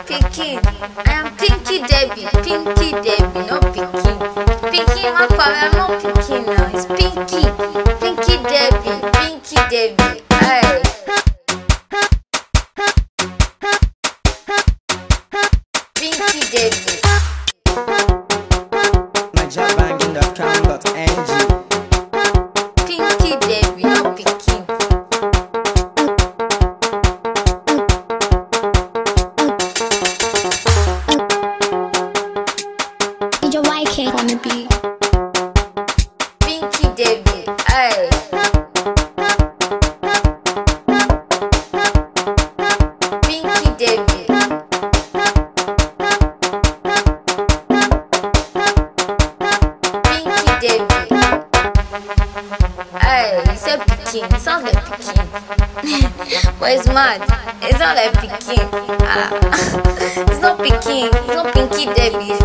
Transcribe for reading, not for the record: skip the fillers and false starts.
Pikin. I am Pinky Debbie. Pinky Debbie, not Pikin. Pinky, my power, I'm not Pikin now. It's Pinky. Pinky Debbie. Pinky Debbie. Aye. Pinky Debbie. NigeriaBanking.com.ng. Pinky Debbie, not Pikin. DJ YK on the beat. Pinky Debbie. Aye. Pinky Debbie. Pinky Debbie. Aye, he said Pikin. It sounds like Pikin. But it's mad. It's not like Pikin. Ah. It's not Pikin. It's not Pinky Debbie.